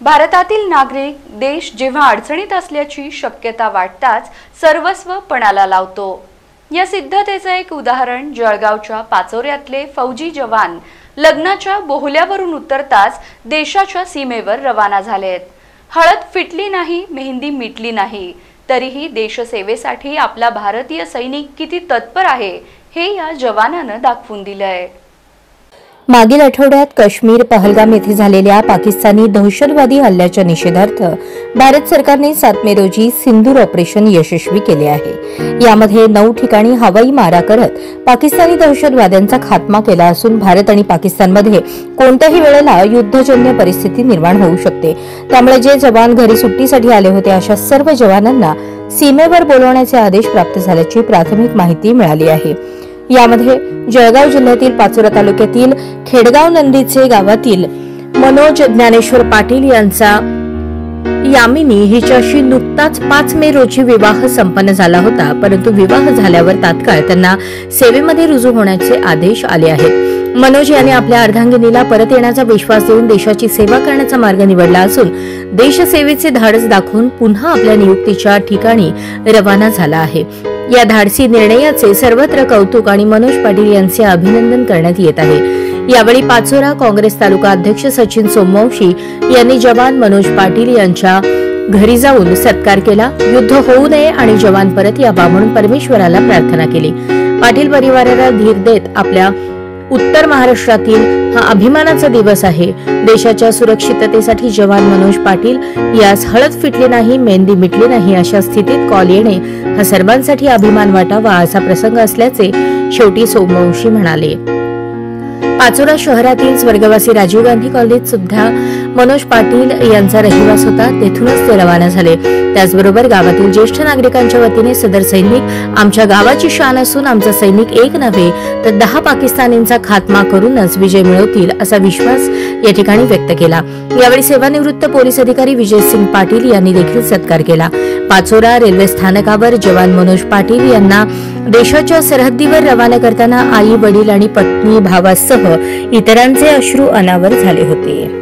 भारतातील नागरिक देश जेव्हा अडचणीत असल्याची शक्यता वाटताच सर्वस्व पणाला लावतो। या सिद्धतेचे एक उदाहरण जळगावच्या पाचोऱ्यातले फौजी जवान लग्नाच्या बोहल्यावरून उतरताच देशाच्या सीमेवर रवाना झालेत। हळद फिटली नाही, मेहंदी मिटली नाही, तरीही देशसेवेसाठी आपला भारतीय सैनिक किती तत्पर आहे हे या जवानानं दाखवून दिलंय। मागील आठवड्यात काश्मीर पहलगाम येथे झालेल्या पाकिस्तानी दहशतवादी हल्ल्याच्या निषेधार्थ भारत सरकारने 7 मे रोजी सिंदूर ऑपरेशन यशस्वी केले आहे। यामध्ये 9 ठिकाणी हवाई मारा करत पाकिस्तानी दहशतवाद्यांचा खात्मा केला असून भारत आणि पाकिस्तानमध्ये कोणत्याही वेळेला युद्धजन्य परिस्थिती निर्माण होऊ शकते। त्यामुळे जे जवान घरी सुट्टीसाठी आले होते अशा सर्व जवानांना सीमेवर बोलवण्याचे आदेश प्राप्त झाल्याची प्राथमिक माहिती मिळाली आहे। यामध्ये जळगाव जिल्ह्यातील पाचोरा तालुक्यातील खेडगाव नंदीचे गावातील मनोज ज्ञानेश्वर पाटील यांचा यामिनी हिच्याशी नुकताच 5 मे रोजी विवाह संपन्न झाला होता, परंतु विवाह झाल्यावर तात्काळ त्यांना सेवेमध्ये रुजू होण्याचे आदेश आले आहेत। मनोज यांनी आपल्या अर्धांगिनीला परत येण्याचा विश्वास देऊन देशाची सेवा करण्याचा मार्ग निवडला असून देशसेवेचे धाडस दाखवून पुन्हा आपल्या नियुक्तीच्या ठिकाणी रवाना झाला आहे। या धाडसी निर्णयाचे सर्वत्र कौतुक आणि मनोज पाटील यांचे अभिनंदन करण्यात येत आहे। यावेळी पाचोरा काँग्रेस तालुका अध्यक्ष सचिन सोमवंशी यांनी जवान मनोज पाटील यांच्या घरी जाऊन सत्कार केला। युद्ध होऊ नये आणि जवान परत यावा म्हणून परमेश्वराला प्रार्थना केली। पाटील परिवाराला धीर देत आपल्या उत्तर महाराष्ट्रातील हा अभिमानाचा दिवस आहे। देशाच्या सुरक्षिततेसाठी जवान मनोज पाटील यास हळद फिटली नाही, मेहंदी मिटली नाही अशा स्थितीत कॉल येणे हा सर्वांसाठी अभिमान वाटावा असा प्रसंग असल्याचे शेवटी सोमवंशी म्हणाले। पाचोरा शहरातील स्वर्गवासी राजीव गांधी कॉलनीत सुद्धा मनोज पाटील यांचा रहिवास होता, तेथूनच ते रवाना झाले। त्याचबरोबर गावातील ज्येष्ठ नागरिकांच्या वतीने सदर सैनिक आमच्या गावाची शान असून आमचा सैनिक एक नव्हे तर 10 पाकिस्तानींचा खात्मा करूनच विजय मिळवतील असा विश्वास या ठिकाणी व्यक्त केला। यावेळी सेवानिवृत्त पोलीस अधिकारी विजय सिंग पाटील यांनी देखील सत्कार केला। पाचोरा रेल्वे स्थानकावर जवान मनोज पाटील यांना देशाच्या सरहद्दीवर रवाना करताना आई, वडील आणि पत्नी, भावासह इतरांचे अश्रू अनावर झाले होते।